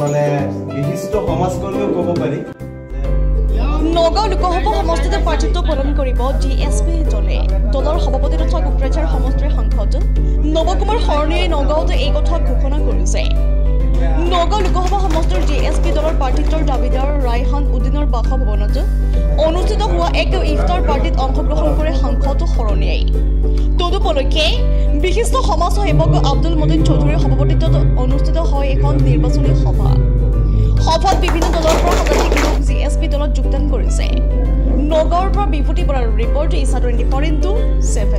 মানে বিশিষ্ট সমাজকৰ্মীও ক'ব পাৰি। নগাঁও লোকসভা সমষ্টিত প্ৰাৰ্থিত্ব প্ৰদান কৰিব ডিএছপি দলে। দলৰ সভাপতি তথা কোকৰাঝাৰ সমষ্টিৰ সাংসদ নৱকুমাৰ শৰণীয়ে নগাঁৱত এই কথা ঘোষণা কৰিছে। নগাঁও লোকসভা সমষ্টিৰ ডিএছপি দলৰ প্ৰাৰ্থিত্বৰ দাবীদাৰ ৰাইহান উদ্দিনৰ বাসভৱনত অনুষ্ঠিত হোৱা এক ইফতাৰ পাৰ্টিত অংশগ্ৰহণ কৰে সাংসদ শৰণীয়ে। তদুপলক্ষে বিশিষ্ট সমাজসেৱক আব্দুল মতিন চৌধুৰীৰ সভাপতিত্বত অনুষ্ঠিত হয় এখন নিৰ্বাচনী সভা। সভাত বিভিন্ন দলৰ পৰা শতাধিক লোক জিএছপি দলত যোগদান কৰিছে। নগাঁৱৰ পৰা বিভূতি বৰাৰ ৰিপৰ্ট ইছা 24x7।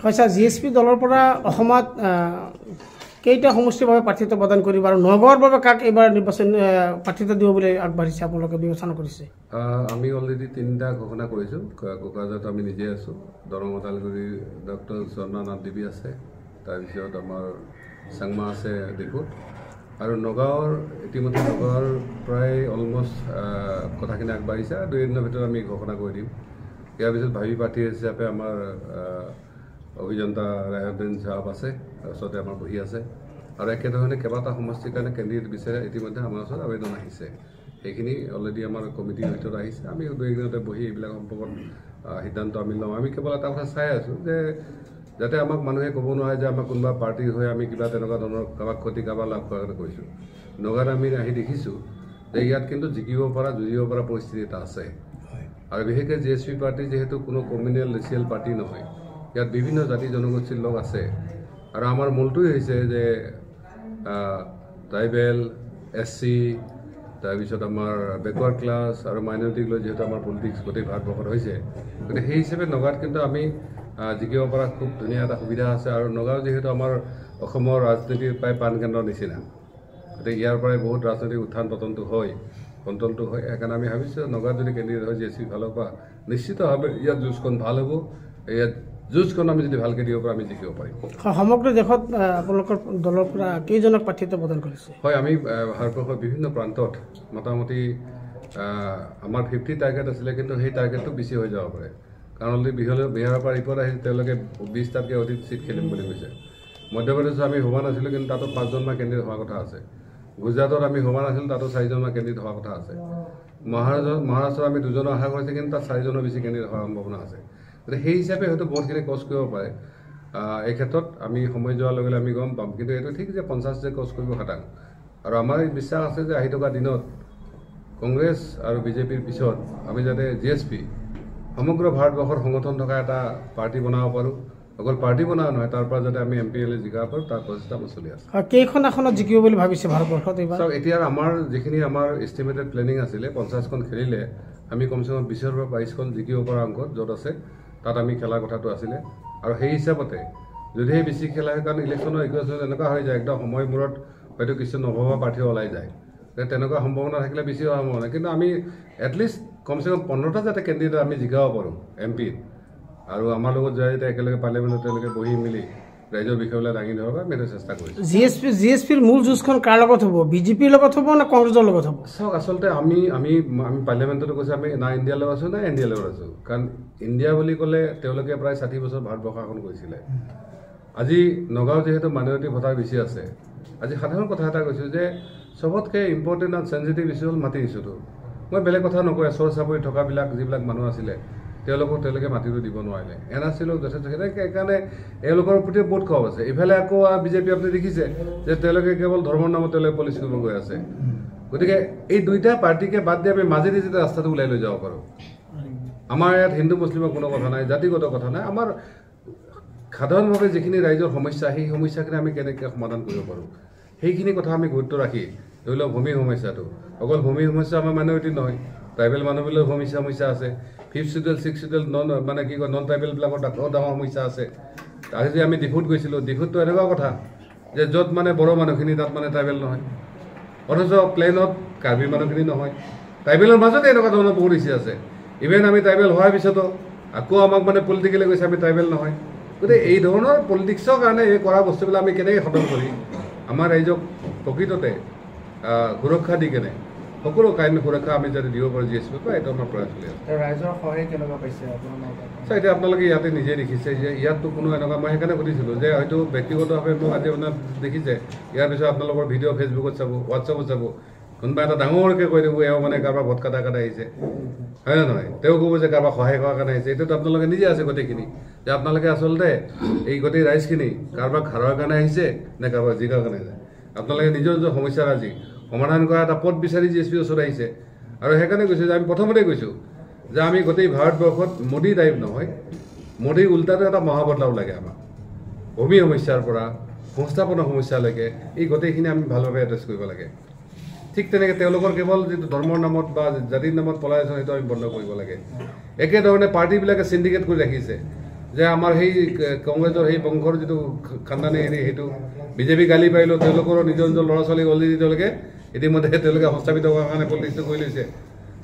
হয়, জিএছপি দলৰ পৰা অসমত কেইটা সমষ্টিৰ বাবে প্ৰাৰ্থিত্ব প্ৰদান কৰিব আৰু নগাঁৱৰ বাবে কাক এইবাৰ নিৰ্বাচন প্ৰাৰ্থিত্ব দিব বুলি আগবাঢ়িছে আপোনালোকে বিবেচনা কৰিছে? আমি অলৰেডি 3টা ঘোষণা কৰিছোঁ। কোকৰাঝাৰত আমি নিজে আছোঁ, দৰং ওদালগুৰি ডক্টৰ চন্দ্ৰনাথ দেৱী আছে, তাৰপিছত আমাৰ চাংমা আছে ডিফুত, আৰু নগাঁৱৰ ইতিমধ্যে নগাঁৱৰ প্ৰায় অলমষ্ট কথাখিনি আগবাঢ়িছে। 2 দিনৰ ভিতৰত আমি ঘোষণা কৰি দিম। ইয়াৰ পিছত ভাবি প্ৰাৰ্থী হিচাপে আমাৰ অভিযন্তা ৰায়ুদ্দিন চাহাব আছে, ওচৰতে আমাৰ বহি আছে, আৰু একেধৰণে কেইবাটা সমষ্টিৰ কাৰণে কেণ্ডিডেট বিচাৰে ইতিমধ্যে আমাৰ ওচৰত আবেদন আহিছে। সেইখিনি অলৰেডি আমাৰ কমিটিৰ ভিতৰত আহিছে। আমি 2 দিনতে বহি এইবিলাক সম্পৰ্কত সিদ্ধান্ত আমি ল'ম। আমি কেৱল এটা কথা চাই আছোঁ যে যাতে আমাক মানুহে ক'ব নোৱাৰে যে আমাক কোনোবা পাৰ্টিৰ হৈ আমি কিবা তেনেকুৱা ধৰণৰ কাৰোবাক ক্ষতি কাৰোবাৰ লাভ কৰাৰ কাৰণে কৰিছোঁ। নগাঁৱত আমি আহি দেখিছোঁ যে ইয়াত কিন্তু জিকিব পৰা যুঁজিব পৰা পৰিস্থিতি এটা আছে, আৰু বিশেষকৈ জিএছপি পাৰ্টি যিহেতু কোনো কমিউনেল ৰেচিয়েল পাৰ্টি নহয়, ইয়াত বিভিন্ন জাতি জনগোষ্ঠীৰ লোক আছে, আৰু আমাৰ মূলটোৱেই হৈছে যে ট্ৰাইবেল, SC, তাৰপিছত আমাৰ বেকৱাৰ্ড ক্লাছ আৰু মাইনৰিটিক লৈ যিহেতু আমাৰ পলিটিক্স গোটেই ভাৰতবৰ্ষত হৈছে, গতিকে সেই হিচাপে নগাঁৱত কিন্তু আমি জিকিব পৰা খুব ধুনীয়া এটা সুবিধা আছে। আৰু নগাঁও যিহেতু আমাৰ অসমৰ ৰাজনীতিৰ প্ৰায় প্ৰাণকেন্দ্ৰৰ নিচিনা, গতিকে ইয়াৰ পৰাই বহুত ৰাজনৈতিক উত্থান পতনটো হয়, কণ্ট্ৰলটো হয়। সেইকাৰণে আমি ভাবিছোঁ নগাঁৱত যদি কেণ্ডিডেট হয় জিএছপি ফালৰ পৰা নিশ্চিতভাৱে ইয়াত যুঁজখন ভাল হ'ব। ইয়াত যুঁজখন আমি যদি ভালকৈ দিব পাৰোঁ আমি জিকিব পাৰিম। সমগ্ৰ দেশত আপোনালোকৰ দলৰ পৰা কেইজনক প্ৰাৰ্থিত্ব প্ৰদান কৰিছে? হয়, আমি ভাৰতবৰ্ষৰ বিভিন্ন প্ৰান্তত মোটামুটি আমাৰ 50 টাৰ্গেট আছিলে, কিন্তু সেই টাৰ্গেটটো বেছি হৈ যাব পাৰে, কাৰণ অলৰেডি বিহাৰৰ পৰা ৰিপৰ্ট আহিছে তেওঁলোকে 20টাতকৈ অধিক চিট খেলিম বুলি কৈছে। মধ্যপ্ৰদেশত আমি হোৱা নাছিলোঁ, কিন্তু তাতো 5জনমান কেণ্ডিডেট হোৱাৰ কথা আছে। গুজৰাটত আমি হোৱা নাছিলোঁ, তাতো 4জনমান কেণ্ডিডেট হোৱাৰ কথা আছে। মহাৰাষ্ট্ৰত আমি 2জনৰ আশা কৰিছোঁ, কিন্তু তাত 4জনৰ বেছি কেণ্ডিডেট হোৱাৰ সম্ভাৱনা আছে। গতিকে সেই হিচাপে হয়তো বহুতখিনি কষ্ট কৰিব পাৰে। এই ক্ষেত্ৰত আমি সময় যোৱাৰ লগে লগে আমি গম পাম, কিন্তু এইটো ঠিক যে 50 যে কষ্ট কৰিব খাটাং, আৰু আমাৰ বিশ্বাস আছে যে আহি থকা দিনত কংগ্ৰেছ আৰু বিজেপিৰ পিছত আমি যাতে জিএছপি সমগ্ৰ ভাৰতবৰ্ষৰ সংগঠন থকা এটা পাৰ্টি বনাব পাৰোঁ। অকল পাৰ্টি বনোৱা নহয়, তাৰ পৰা যাতে আমি MPLA জিকাব পাৰোঁ তাৰ প্ৰচেষ্টা আমাৰ চলি আছে। কেইখন আসনত জিকিব বুলি ভাবিছে ভাৰতবৰ্ষত এইবাৰ? এতিয়া আমাৰ যিখিনি আমাৰ এষ্টিমেটেড প্লেনিং আছিলে 50খন খেলিলে আমি কমচে কম 20ৰ পৰা 22খন জিকিব পৰা অংকত য'ত আছে তাত আমি খেলাৰ কথাটো আছিলে। আৰু সেই হিচাপতে যদিহে বেছি খেলা হয়, কাৰণ ইলেকশ্যনৰ ইকুৱেশ্যন এনেকুৱা হৈ যায় একদম সময় মূৰত হয়তো কিছু নভবা প্ৰাৰ্থীও ওলাই যায়, তেনেকুৱা সম্ভাৱনা থাকিলে বেছি হোৱা সম্ভাৱনা। কিন্তু আমি এটলিষ্ট কমচে কম 15টা যাতে কেণ্ডিডেট আমি জিকাব পাৰোঁ MP, আৰু আমাৰ লগত যায় যেতিয়া একেলগে পাৰ্লিয়ামেণ্টত তেওঁলোকে বহি মেলি ৰাইজৰ বিষয়বিলাক দাঙি ধৰিব আমি সেইটো চেষ্টা কৰিছোঁ। জিএছপিৰ মূল যুঁজখন কাৰ লগত হ'ব? বিজেপিৰ লগত হ'ব নে কংগ্ৰেছৰ লগত হ'ব? চাওক, আচলতে আমি পাৰ্লিয়ামেণ্টতো কৈছোঁ আমি না ইণ্ডিয়াৰ লগত আছোঁ না NDAৰ লগত আছোঁ, কাৰণ ইণ্ডিয়া বুলি ক'লে তেওঁলোকে প্ৰায় 60 বছৰ ভাৰতবৰ্ষ শাসন কৰিছিলে। আজি নগাঁও যিহেতু মাইনৰিটি ভোটাৰ বেছি আছে, আজি সাধাৰণ কথা এটা কৈছোঁ যে চবতকৈ ইম্পৰ্টেণ্ট আৰু চেঞ্চিটিভ ইছ্যু হ'ল মাটিৰ ইছ্যুটো। মই বেলেগ কথা নকওঁ, চৰ চাপৰি থকাবিলাক যিবিলাক মানুহ আছিলে তেওঁলোকে মাটিটো দিব নোৱাৰিলে। NRC লোক যথেষ্ট, সেইকাৰণে এওঁলোকৰ প্ৰতি বহুত ক্ষোভ আছে। ইফালে আকৌ বিজেপি আপুনি দেখিছে যে তেওঁলোকে কেৱল ধৰ্মৰ নামত তেওঁলোকে পলিচি কৰিব গৈ আছে। গতিকে এই 2টা পাৰ্টিকে বাদ দি আমি মাজেদি যেতিয়া ৰাস্তাটো ওলাই লৈ যাব পাৰোঁ। আমাৰ ইয়াত হিন্দু মুছলিমৰ কোনো কথা নাই, জাতিগত কথা নাই, আমাৰ সাধাৰণভাৱে যিখিনি ৰাইজৰ সমস্যা সেই সমস্যাখিনি আমি কেনেকৈ সমাধান কৰিব পাৰোঁ সেইখিনি কথা আমি গুৰুত্ব ৰাখি, ধৰি লওক ভূমি সমস্যাটো, অকল ভূমি সমস্যা আমাৰ মাইনৰিটি নহয়, ট্ৰাইবেল মানুহবিলাকৰ ভূমি সমস্যা আছে, 5th schedule 6th schedule non ট্ৰাইবেলবিলাকৰ ডাঙৰ সমস্যা আছে। আজি যে আমি ডিফুত গৈছিলোঁ, ডিফুতটো এনেকুৱা কথা যে য'ত মানে বড়ো মানুহখিনি তাত মানে ট্ৰাইবেল নহয়, অথচ প্লেনত কাৰ্বি মানুহখিনি নহয়, ট্ৰাইবেলৰ মাজতে এনেকুৱা ধৰণৰ বহুত ইছ্যু আছে। ইভেন আমি ট্ৰাইবেল হোৱাৰ পিছতো আকৌ আমাক মানে পলিটিকেলি কৈছে আমি ট্ৰাইবেল নহয়। গতিকে এই ধৰণৰ পলিটিক্সৰ কাৰণে এই কৰা বস্তুবিলাক আমি কেনেকৈ খতম কৰি আমাৰ ৰাইজক প্ৰকৃততে সুৰক্ষা দি কেনে সকলো কাহিনী সুৰক্ষা আমি যাতে দিব পাৰোঁ GSP পৰা এইটো আমাৰ প্ৰয়াস চলি আছে ৰাইজৰ সহায় কেনেকুৱা পাইছে আপোনাৰ চাই এতিয়া আপোনালোকে ইয়াতে নিজে দেখিছে যে ইয়াততো কোনো এনেকুৱা মই সেইকাৰণে সুধিছিলোঁ যে হয়তো ব্যক্তিগতভাৱে মোক আজি আপোনাৰ দেখিছে ইয়াৰ পিছত আপোনালোকৰ ভিডিঅ' ফেচবুকত চাব হোৱাটছআপত চাব কোনোবা এটা ডাঙৰকৈ কৈ দিব এওঁ মানে কাৰোবাৰ ভোট কাটা আহিছে হয় নে নহয় তেওঁ ক'ব যে কাৰোবাৰ সহায় কৰাৰ কাৰণে আহিছে এতিয়াতো আপোনালোকে নিজে আছে গোটেইখিনি যে আপোনালোকে আচলতে এই গোটেই ৰাইজখিনি কাৰোবাক হাৰোৱাৰ কাৰণে আহিছে নে কাৰোবাক জিকাৰ কাৰণে আহিছে আপোনালোকে নিজৰ নিজৰ সমস্যাৰ আজি সমাধান কৰা এটা পথ বিচাৰি GSP ওচৰত আহিছে আৰু সেইকাৰণে কৈছোঁ যে আমি প্ৰথমতে কৈছোঁ যে আমি গোটেই ভাৰতবৰ্ষত মোদী টাইপ নহয় মোদী উল্টাটো এটা মহাবদলাও লাগে আমাক ভূমি সমস্যাৰ পৰা সংস্থাপনৰ সমস্যালৈকে এই গোটেইখিনি আমি ভালভাৱে এড্ৰেছ কৰিব লাগে ঠিক তেনেকৈ তেওঁলোকৰ কেৱল যিটো ধৰ্মৰ নামত বা জাতিৰ নামত পলাই আছে সেইটো আমি বন্ধ কৰিব লাগে একেধৰণে পাৰ্টিবিলাকে চিণ্ডিকেট কৰি ৰাখিছে যে আমাৰ সেই কংগ্ৰেছৰ সেই বংশৰ যিটো খানদানী হেৰি সেইটো বিজেপি গালি পাৰিলেও তেওঁলোকৰো নিজৰ নিজৰ ল'ৰা ছোৱালীক অলৰেডি তেওঁলোকে ইতিমধ্যে তেওঁলোকে সংস্থাপিত হোৱাৰ কাৰণে পলিটিক্সটো কৰি লৈছে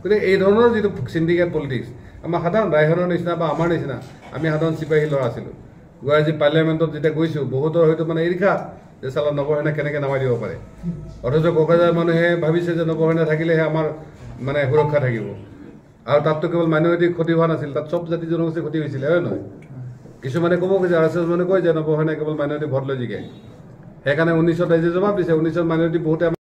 গতিকে এই ধৰণৰ যিটো চিণ্ডিকেট পলিটিক্স আমাৰ সাধাৰণ ৰাইহানৰ নিচিনা বা আমাৰ নিচিনা আমি সাধাৰণ চিপাহী ল'ৰা আছিলোঁ গুৱাহাটী পাৰ্লিয়ামেণ্টত যেতিয়া গৈছোঁ বহুতৰ হয়তো মানে ঈৰ্ষা যে চালা নৱসেনা কেনেকৈ নামাই দিব পাৰে অথচ ককাজাৰ মানুহে ভাবিছে যে নৱসেনা থাকিলেহে আমাৰ মানে সুৰক্ষা থাকিব আৰু তাততো কেৱল মাইনৰিটিৰ ক্ষতি হোৱা নাছিল তাত চব জাতি জনগোষ্ঠীৰ ক্ষতি হৈছিলে হয় নহয় কিছুমানে ক'ব খোজে RSS মানে কয় যে নৱসেনা কেৱল মাইনৰিটি ভোট লৈ জিকে সেইকাৰণে 1900 ৰাইজে জবাব দিছে 1900 মাইনৰিটি বহুতে